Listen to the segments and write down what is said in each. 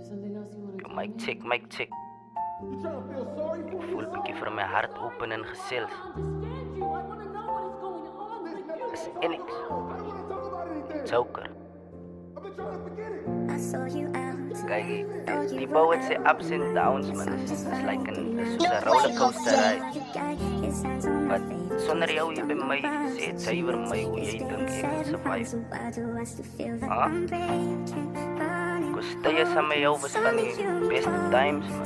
Yo, mic check, mic check. Ik voel een beetje van mijn hart open en gezellig. Dat is NX. Joker. Kijk, die bouw het zijn ups en downs, man. Het is like een rollercoaster ride. Maar zonder jou, je bent mij, zeg het zuiver mij hoe jij denkt ik moet survive. Ah? Kostije samen jou was van die beste times, man.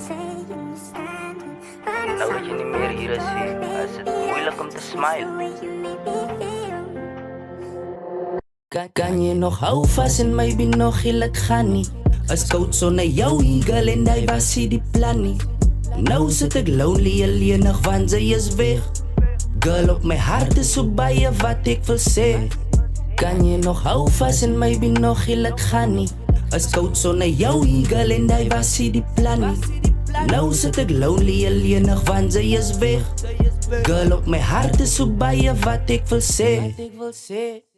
En nou dat je niet meer hier is, is het moeilijk om te smile. Kan je nog hou vast en maybe nog heel het gaan niet. Als koud zo naar jou hiegel en hij was die plan niet. Nou zit ik lonely alleenig want zij is weg. Girl op mijn hart is zo bij je wat ik wil zeggen. Kan je nog hou vast en maybe nog heel het gaan niet. Als koud zo naar jou hiegel en hij was die plan niet. Nou zit ik lonely alleenig want zij is weg. Girl op mijn hart is zo bij je wat ik wil zeggen.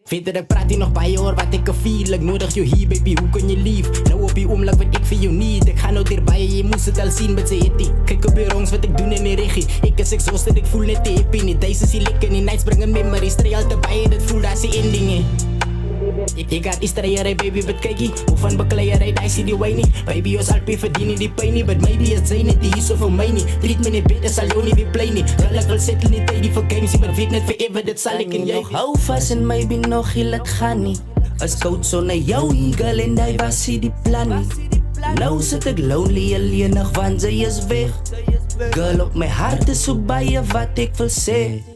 Vind dat ik praat hier nog bij je hoor wat ik feel. Ik nodig je hier baby, hoe kun je lief? Nou op je oomlik wat ik voor jou niet. Ik ga nou dichtbij je moest het al zien met z'n hitty. Kijk op je rongs wat ik doe in die regie. Ik is exhausted, ik voel net de hippie. Niet deze zie lekker, die nights brengen memories. Strij al te bij je, dat voelt als die endingen. Ik had isterij baby, wat kijk je? Hoe van bekleierij, daar zie die wijn niet. Baby, ons alpie verdienen die pijn niet. But maybe het zijn niet, die is zo voor mij niet. Treat me niet beter, zal jou niet weer play niet. Wel, ik wil settle niet bij die voor games. Maar weet net forever, dat zal ik en jij. Nog hou vast en maybe nog heel het gaan niet. Als koud zo naar jou hiegel en hij was die plan niet. Nou zit ik lonely alleenig want zij is weg. Girl op mijn hart is zo bij je wat ik wil zeggen.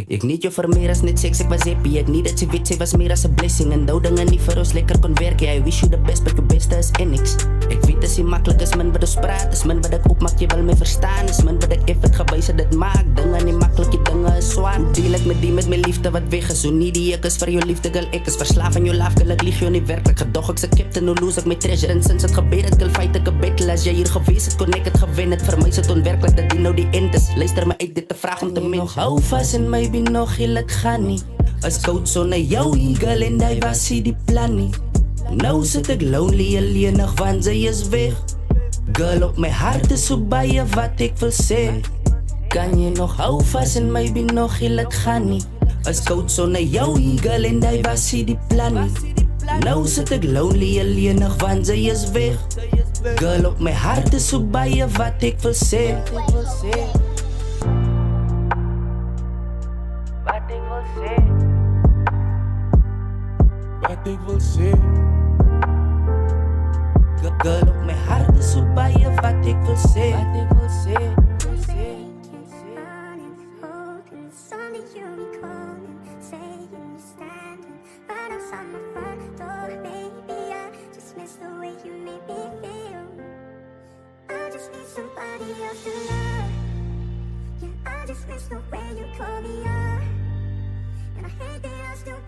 Ik niet je voor meer als net seks, ik was happy. Ik niet dat je weet, zij was meer als een blessing. En dat dingen niet voor ons lekker kon werken. I wish you the best, but je beste is NX. Ik weet dat ze makkelijk is, man wat ons praat. Is man wat ik opmaak, je wil mij verstaan. Is man wat ik even gewijzen dat maakt. Dingen niet makkelijk, je dingen is zwaar. Deel ik met die met mijn liefde wat weg is. Zo niet die ik is voor je liefde, girl. Ik is verslaafd aan je laaf, girl. Ik lieg je niet werkelijk. Gedog ik ze captain, nu lose ik mijn treasure. En sinds het gebeurt, girl, fight ik een battle. Als jij hier geweest het, kon ik het gewinnen. Voor mij is het onwerkelijk dat die nou die end is. Luister me uit dit te vraag om te mensen. Nog hou vast en maybe nog heel het gaan niet. Als koud zo naar jou hiegel en hij was die plan niet. Nou zit ik lonely alleenig want zij is weg. Girl op mijn hart is zo bij je wat ik wil zeggen. Kan je nog hou vast en maybe nog heel het gaan niet. Als koud zo naar jou hiegel en hij was die plan niet. Nou zit ik lonely alleenig want zij is weg. Girl op mijn hart is zo bij je wat ik wil zeggen. Wat ik wil zeggen. Girl op mijn hart is zo bij je wat ik wil zeggen. Somebody else to love. Yeah, I just miss the way you call me up. And I hate that I still